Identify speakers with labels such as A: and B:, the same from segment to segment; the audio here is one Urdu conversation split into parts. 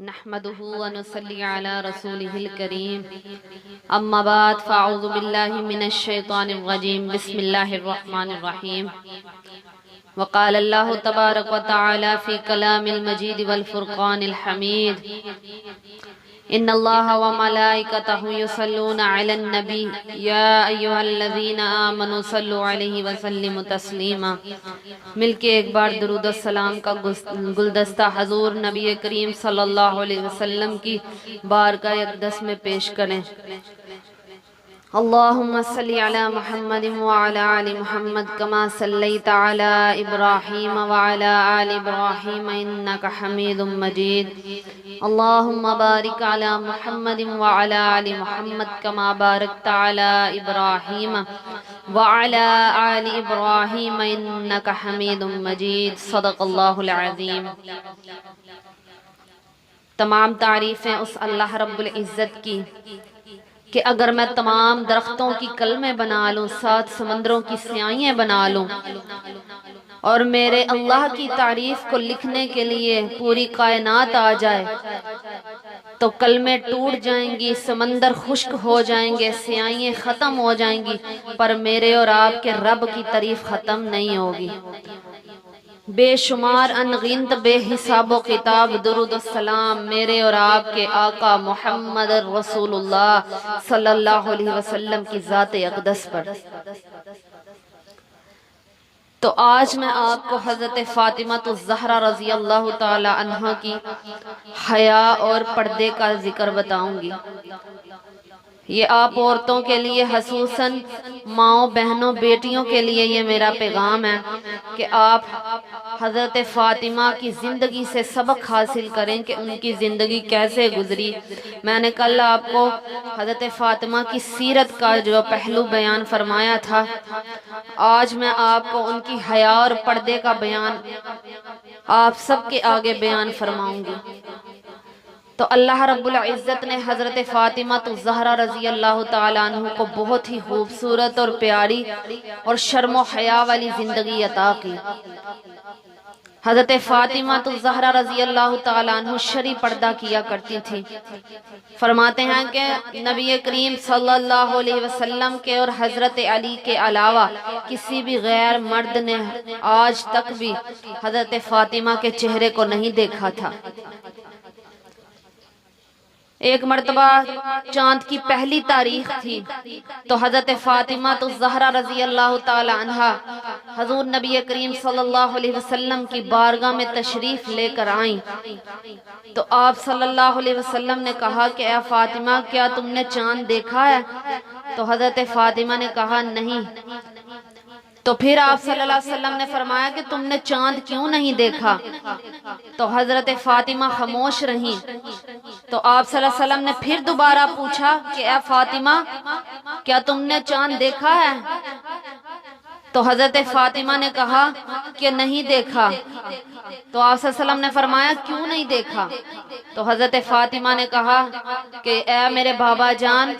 A: نحمده ونصلي على رسوله الكريم اما بعد فاعوذ بالله من الشيطان الرجيم بسم الله الرحمن الرحيم وقال الله تبارك وتعالى في كلام المجيد والفرقان الحميد ان الله وملائكته يصلون على النبي يا ايها الذين آمنوا صلوا عليه وسلموا تسلیما۔ مل کے ایک بار درود السلام کا گلدستہ حضور نبی کریم صلی اللہ علیہ وسلم کی بارگاہ اقدس میں پیش کریں۔ اللہم صلی علی محمد وعلی آل محمد کما صلیت علی ابراہیم وعلی آل ابراہیم انکا حمید مجید۔ اللہم بارک علی محمد وعلی آل محمد کما بارکت علی ابراہیم وعلی آل ابراہیم انکا حمید مجید۔ صدق اللہ العظیم۔ تمام تعریفیں اس اللہ رب العزت کی کہ اگر میں تمام درختوں کی کلمیں بنا لوں، 7 سمندروں کی سیائیں بنا لوں اور میرے اللہ کی تعریف کو لکھنے کے لیے پوری کائنات آ جائے تو کلمیں ٹوٹ جائیں گی، سمندر خشک ہو جائیں گے، سیائیں ختم ہو جائیں گی، پر میرے اور آپ کے رب کی تعریف ختم نہیں ہوگی۔ بے شمار انگنت بے حساب و کتاب درود السلام میرے اور آپ کے آقا محمد رسول اللہ صلی اللہ علیہ وسلم کی ذات اقدس پر۔ تو آج میں آپ کو حضرت فاطمہ الزہرا رضی اللہ تعالی عنہا کی حیا اور پردے کا ذکر بتاؤں گی۔ یہ آپ عورتوں کے لیے، خصوصاً ماؤں، بہنوں، بیٹیوں کے لیے یہ میرا پیغام ہے کہ آپ حضرت فاطمہ کی زندگی سے سبق حاصل کریں کہ ان کی زندگی کیسے گزری۔ میں نے کل آپ کو حضرت فاطمہ کی سیرت کا جو پہلو بیان فرمایا تھا، آج میں آپ کو ان کی حیا اور پردے کا بیان آپ سب کے آگے بیان فرماؤں گی۔ تو اللہ رب العزت نے حضرت فاطمہ الزہرا رضی اللہ تعالیٰ عنہ کو بہت ہی خوبصورت اور پیاری اور شرم و حیا والی زندگی عطا کی۔ حضرت فاطمہ الزہرا رضی اللہ تعالیٰ عنہ شرعی پردہ کیا کرتی تھی۔ فرماتے ہیں کہ نبی کریم صلی اللہ علیہ وسلم کے اور حضرت علی کے علاوہ کسی بھی غیر مرد نے آج تک بھی حضرت فاطمہ کے چہرے کو نہیں دیکھا تھا۔ ایک مرتبہ چاند کی پہلی تاریخ تھی تو حضرت فاطمہ الزہرا رضی اللہ تعالی عنہا حضور نبی کریم صلی اللہ علیہ وسلم کی بارگاہ میں تشریف لے کر آئیں تو آپ صلی اللہ علیہ وسلم نے کہا کہ اے فاطمہ کیا تم نے چاند دیکھا ہے؟ تو حضرت فاطمہ نے کہا نہیں۔ تو پھر آپ صلی اللہ علیہ وسلم نے فرمایا کہ تم نے چاند کیوں نہیں دیکھا؟ تو حضرت فاطمہ خاموش رہیں۔ تو آپ صلی اللہ علیہ وسلم نے پھر دوبارہ پوچھا کہ اے فاطمہ کیا تم نے چاند دیکھا ہے؟ تو حضرت فاطمہ نے کہا کہ نہیں دیکھا۔ تو آپ صلی اللہ علیہ وسلم نے فرمایا کیوں نہیں دیکھا؟ تو حضرت فاطمہ نے کہا کہ اے میرے بابا جان،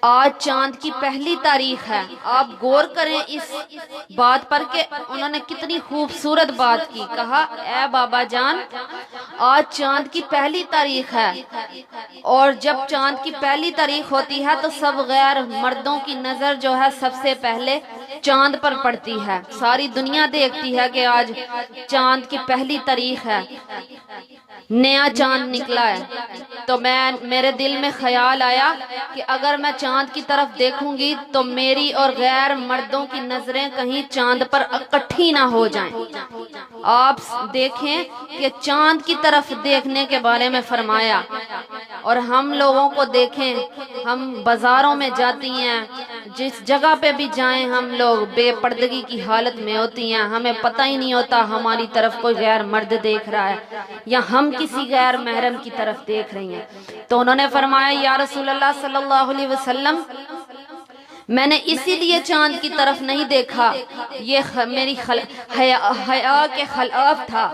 A: آج چاند کی پہلی تاریخ ہے، آپ غور کریں اس بات پر کہ انہوں نے کتنی خوبصورت بات کی۔ کہا اے بابا جان آج چاند کی پہلی تاریخ ہے، اور جب چاند کی پہلی تاریخ ہوتی ہے تو سب غیر مردوں کی نظر جو ہے سب سے پہلے چاند پر پڑتی ہے، ساری دنیا دیکھتی ہے کہ آج چاند کی پہلی تاریخ ہے، نیا چاند نکلا ہے۔ تو میرے دل میں خیال آیا کہ اگر میں چاند کی طرف دیکھوں گی تو میری اور غیر مردوں کی نظریں کہیں چاند پر اکٹھی نہ ہو جائیں۔ آپ دیکھیں کہ چاند کی طرف دیکھنے کے بارے میں فرمایا، اور ہم لوگوں کو دیکھیں، ہم بازاروں میں جاتی ہیں، جس جگہ پہ بھی جائیں ہم لوگ بے پردگی کی حالت میں ہوتی ہیں، ہمیں پتہ ہی نہیں ہوتا ہماری طرف کوئی غیر مرد دیکھ رہا ہے یا ہم کسی غیر محرم کی طرف دیکھ رہی ہیں۔ تو انہوں نے فرمایا یا رسول اللہ صلی اللہ علیہ وسلم میں نے اسی لیے چاند کی طرف نہیں دیکھا، یہ میری حیا کے خلاف تھا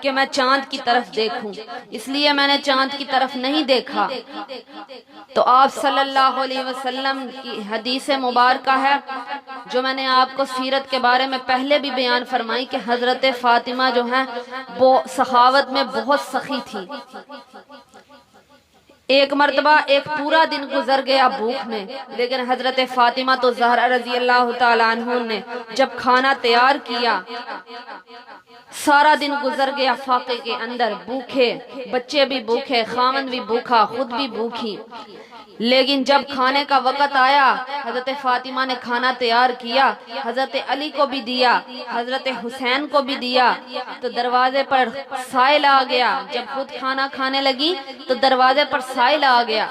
A: کہ میں چاند کی طرف دیکھوں، اس لیے میں نے چاند کی طرف نہیں دیکھا۔ تو آپ صلی اللہ علیہ وسلم کی حدیث مبارکہ ہے جو میں نے آپ کو سیرت کے بارے میں پہلے بھی بیان فرمائی کہ حضرت فاطمہ جو ہیں وہ سخاوت میں بہت سخی تھی۔ ایک مرتبہ ایک پورا دن گزر گیا بھوک میں، لیکن حضرت فاطمہ تو زہرا رضی اللہ تعالیٰ عنہ نے جب کھانا تیار کیا، سارا دن گزر گیا فاقے کے اندر، بھوکے، بچے بھی بھوکے، خامند بھی بھوکا، خود بھی بھوکی، لیکن جب کھانے کا وقت آیا حضرت فاطمہ نے کھانا تیار کیا، حضرت علی کو بھی دیا، حضرت حسین کو بھی دیا، تو دروازے پر سائل آ گیا۔ جب خود کھانا کھانے لگی تو دروازے پر سائل آ گیا،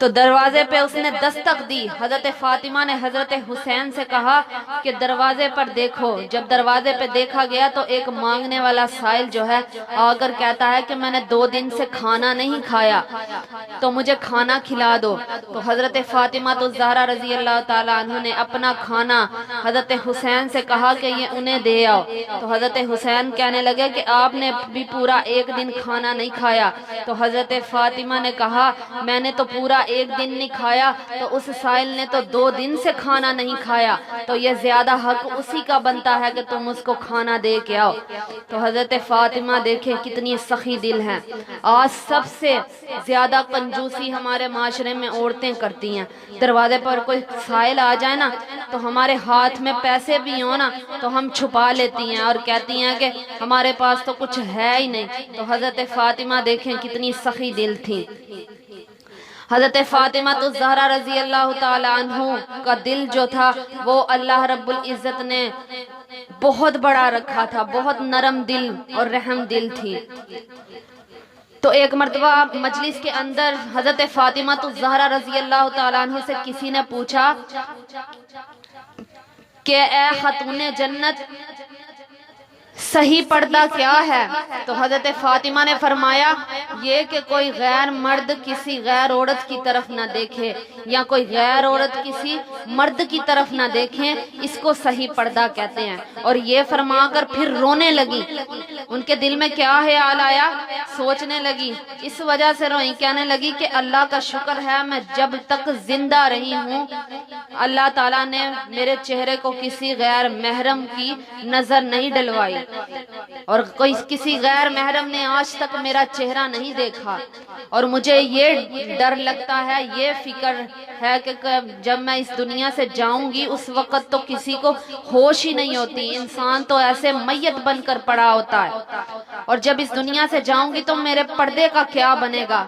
A: تو دروازے پہ اس نے دستک دی۔ حضرت فاطمہ نے حضرت حسین سے کہا کہ دروازے پر دیکھو۔ جب دروازے پہ دیکھا گیا تو ایک مانگنے والا سائل جو ہے آ کر کہتا ہے کہ میں نے 2 دن سے کھانا نہیں کھایا تو مجھے کھانا کھلا دو۔ تو حضرت فاطمہ تو زہرا رضی اللہ تعالیٰ عنہ نے اپنا کھانا حضرت حسین سے کہا کہ یہ انہیں دے آؤ۔ تو حضرت حسین کہنے لگے کہ آپ نے بھی پورا 1 دن کھانا نہیں کھایا۔ تو حضرت فاطمہ نے کہا میں نے تو پورا 1 دن نہیں کھایا، تو اس سائل نے تو 2 دن سے کھانا نہیں کھایا، تو یہ زیادہ حق اسی کا بنتا ہے کہ تم اس کو کھانا دے کے آؤ۔ تو حضرت فاطمہ دیکھیں کتنی سخی دل ہیں۔ آج سب سے زیادہ کنجوسی ہمارے معاشرے میں عورتیں کرتی ہیں۔ دروازے پر کوئی سائل آ جائے نا تو ہمارے ہاتھ میں پیسے بھی ہوں نا تو ہم چھپا لیتی ہیں اور کہتی ہیں کہ ہمارے پاس تو کچھ ہے ہی نہیں۔ تو حضرت فاطمہ دیکھیں کتنی سخی دل تھی۔ حضرت فاطمہ تو زہرا رضی اللہ تعالی عنہ کا دل جو تھا وہ اللہ رب العزت نے بہت بڑا رکھا تھا، بہت نرم دل اور رحم دل تھی۔ تو ایک مرتبہ مجلس کے اندر حضرت فاطمہ تو زہرا رضی اللہ تعالیٰ عنہ سے کسی نے پوچھا کہ اے خاتون جنت صحیح پردہ کیا ہے؟ تو حضرت فاطمہ نے فرمایا یہ کہ کوئی غیر مرد کسی غیر عورت کی طرف نہ دیکھے یا کوئی غیر عورت کسی مرد کی طرف نہ دیکھیں، اس کو صحیح پردہ کہتے ہیں۔ اور یہ فرما کر پھر رونے لگی۔ ان کے دل میں کیا خیال آیا؟ سوچنے لگی، اس وجہ سے روئی، کہنے لگی کہ اللہ کا شکر ہے میں جب تک زندہ رہی ہوں اللہ تعالیٰ نے میرے چہرے کو کسی غیر محرم کی نظر نہیں ڈلوائی، اور کوئی کسی غیر محرم نے آج تک میرا چہرہ نہیں دیکھا۔ اور مجھے یہ ڈر لگتا ہے، یہ فکر ہے کہ جب میں اس دنیا سے جاؤں گی اس وقت تو کسی کو ہوش ہی نہیں ہوتی، انسان تو ایسے میت بن کر پڑا ہوتا ہے، اور جب اس دنیا سے جاؤں گی تو میرے پردے کا کیا بنے گا۔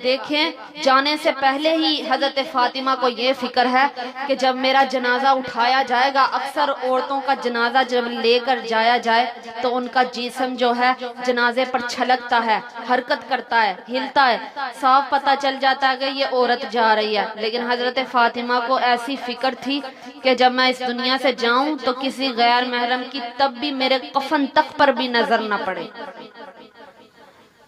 A: دیکھیں جانے سے پہلے ہی حضرت فاطمہ کو یہ فکر ہے کہ جب میرا جنازہ اٹھایا جائے گا، اکثر عورتوں کا جنازہ جب لے کر جایا جائے تو ان کا جسم جو ہے جنازے پر چھلکتا ہے، حرکت کرتا ہے، ہلتا ہے، صاف پتہ چل جاتا ہے کہ یہ عورت جا رہی ہے۔ لیکن حضرت فاطمہ کو ایسی فکر تھی کہ جب میں اس دنیا سے جاؤں تو کسی غیر محرم کی تب بھی میرے کفن تک پر بھی نظر نہ پڑے۔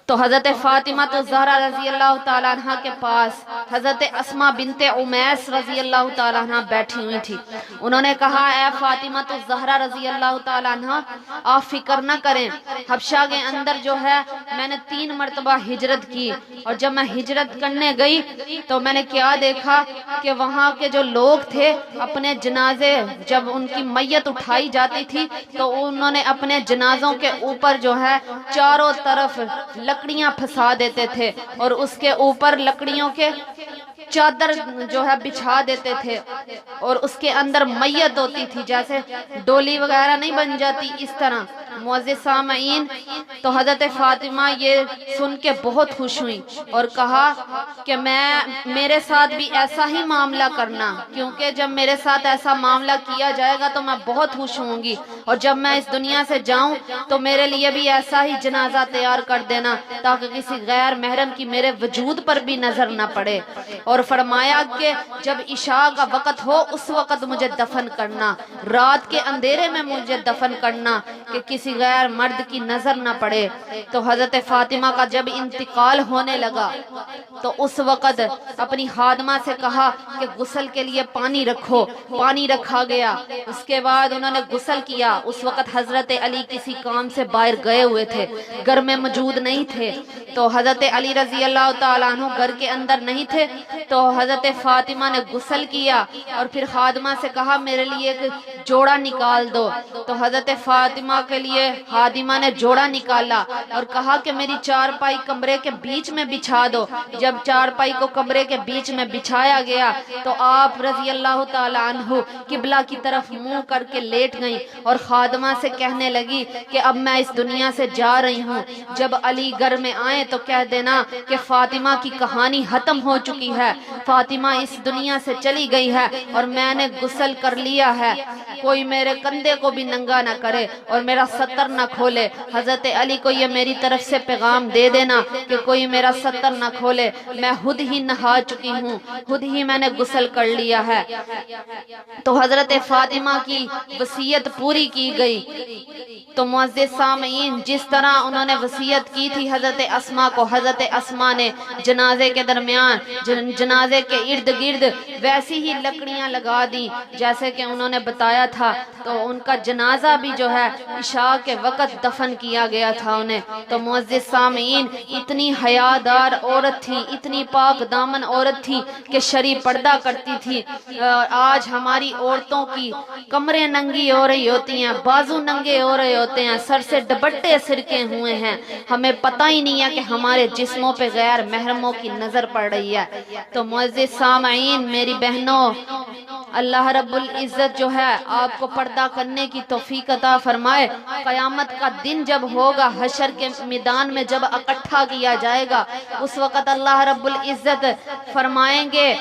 A: تو حضرت فاطمہ تو زہرا رضی اللہ تعالیٰ عنہ کے پاس حضرت اسماء بنت عمیس رضی اللہ تعالیٰ عنہ بیٹھی ہوئی تھی۔ انہوں نے کہا اے فاطمہ تو زہرا رضی اللہ تعالیٰ عنہ آپ فکر نہ کریں، حبشہ کے اندر جو ہے میں نے 3 مرتبہ ہجرت کی، اور جب میں ہجرت کرنے گئی تو میں نے کیا دیکھا کہ وہاں کے جو لوگ تھے اپنے جنازے جب ان کی میت اٹھائی جاتی تھی تو انہوں نے اپنے جنازوں کے اوپر جو ہے چاروں طرف لکڑیاں پھنسا دیتے تھے اور اس کے اوپر لکڑیوں کے چادر جو ہے بچھا دیتے تھے، اور اس کے اندر میت ہوتی تھی، جیسے ڈولی وغیرہ نہیں بن جاتی اس طرح۔ معزز سامعین، تو حضرت فاطمہ یہ سن کے بہت خوش ہوئی اور کہا کہ میرے ساتھ بھی ایسا ہی معاملہ کرنا، کیونکہ جب میرے ساتھ ایسا معاملہ کیا جائے گا تو میں بہت خوش ہوں گی، اور جب میں اس دنیا سے جاؤں تو میرے لیے بھی ایسا ہی جنازہ تیار کر دینا تاکہ کسی غیر محرم کی میرے وجود پر بھی نظر نہ پڑے۔ اور فرمایا کہ جب عشاء کا وقت ہو اس وقت مجھے دفن کرنا، رات کے اندھیرے میں مجھے دفن کرنا، کہ کسی کسی غیر مرد کی نظر نہ پڑے۔ تو حضرت فاطمہ کا جب انتقال ہونے لگا تو اس وقت اپنی خادمہ سے کہا کہ غسل کے لیے پانی رکھو، پانی رکھا گیا۔ اس کے بعد انہوں نے غسل کیا۔ اس وقت حضرت علی کسی کام سے باہر گئے ہوئے تھے، گھر میں موجود نہیں تھے، تو حضرت علی رضی اللہ تعالیٰ عنہ گھر کے اندر نہیں تھے، تو حضرت فاطمہ نے غسل کیا اور پھر خادمہ سے کہا میرے لیے ایک جوڑا نکال دو۔ تو حضرت فاطمہ کے لیے خادمہ نے جوڑا نکالا اور کہا کہ میری چارپائی کمرے کے بیچ میں بچھا دو۔ جب چارپائی کو کمرے کے بیچ میں بچھایا گیا تو آپ رضی اللہ تعالیٰ عنہ قبلہ کی طرف منہ کر کے لیٹ گئیں اور خادمہ سے کہنے لگی کہ اب میں اس دنیا سے جا رہی ہوں، جب علی گھر میں آئیں تو کہہ دینا کہ فاطمہ کی کہانی ختم ہو چکی ہے، فاطمہ اس دنیا سے چلی گئی ہے اور میں نے غسل کر لیا ہے، کوئی میرے کندھے کو بھی ننگا نہ کرے اور میرا ستر نہ کھولے۔ حضرت علی کو یہ میری طرف سے پیغام دے دینا کہ کوئی میرا ستر نہ کھولے، میں خود ہی نہا چکی ہوں، خود ہی میں نے غسل کر لیا ہے۔ تو حضرت فاطمہ کی وصیت پوری کی گئی۔ تو معزز سامعین، جس طرح انہوں نے وصیت کی تھی حضرت اسماء کو، حضرت اسماء نے جنازے کے درمیان، جنازے کے ارد گرد ویسی ہی لکڑیاں لگا دی جیسے کہ انہوں نے بتایا تھا، تو ان کا جنازہ بھی جو ہے عشاء کے وقت دفن کیا گیا تھا انہیں۔ تو معزز سامعین، اتنی حیادار عورت تھی، اتنی پاک دامن عورت تھی کہ شرع پردہ کرتی تھی۔ آج ہماری عورتوں کی کمریں ننگی ہو رہی ہوتی ہیں، بازو ننگے ہو رہے ہوتے ہیں، سر سے دوپٹے سرکے ہوئے ہیں، ہمیں پتہ ہی نہیں ہے کہ ہمارے جسموں پہ غیر محرموں کی نظر پڑ رہی ہے۔ تو معزز سامعین، میری بہنوں، اللہ رب العزت جو ہے آپ کو پردہ کرنے کی توفیق عطا فرمائے۔ قیامت کا دن جب ہوگا، حشر کے میدان میں جب اکٹھا کیا جائے گا، اس وقت اللہ رب العزت فرمائیں گے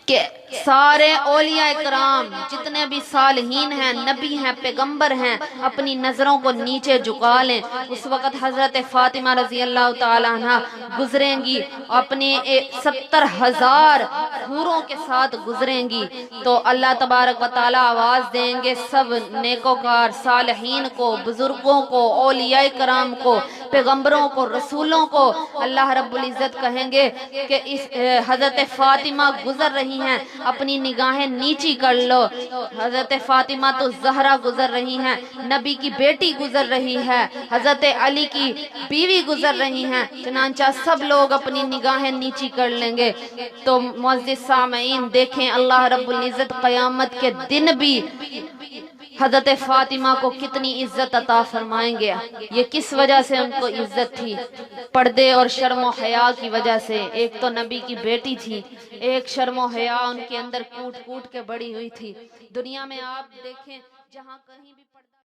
A: کہ سارے اولیاء کرام جتنے بھی صالحین ہیں، نبی ہیں، پیغمبر ہیں، اپنی نظروں کو نیچے جھکا لیں۔ اس وقت حضرت فاطمہ رضی اللہ تعالیٰ عنہ گزریں گی، اپنے 70,000 حوروں کے ساتھ گزریں گی، تو اللہ تبارک و تعالیٰ آواز دیں گے سب نیکوکار صالحین کو، بزرگوں کو، اولیاء کرام کو، پیغمبروں کو، رسولوں کو۔ اللہ رب العزت کہیں گے کہ اس حضرت فاطمہ گزر رہی ہیں، اپنی نگاہیں نیچی کر لو۔ حضرت فاطمہ تو زہرا گزر رہی ہیں، نبی کی بیٹی گزر رہی ہے، حضرت علی کی بیوی گزر رہی ہیں، چنانچہ سب لوگ اپنی نگاہیں نیچی کر لیں گے۔ تو معزز سامعین دیکھیں، اللہ رب العزت قیامت کے دن بھی حضرت فاطمہ کو کتنی عزت عطا فرمائیں گے۔ یہ کس وجہ سے ان کو عزت تھی؟ پردے اور شرم و حیا کی وجہ سے۔ ایک تو نبی کی بیٹی تھی، ایک شرم و حیا ان کے اندر کوٹ کوٹ کے بڑی ہوئی تھی۔ دنیا میں آپ دیکھیں جہاں کہیں بھی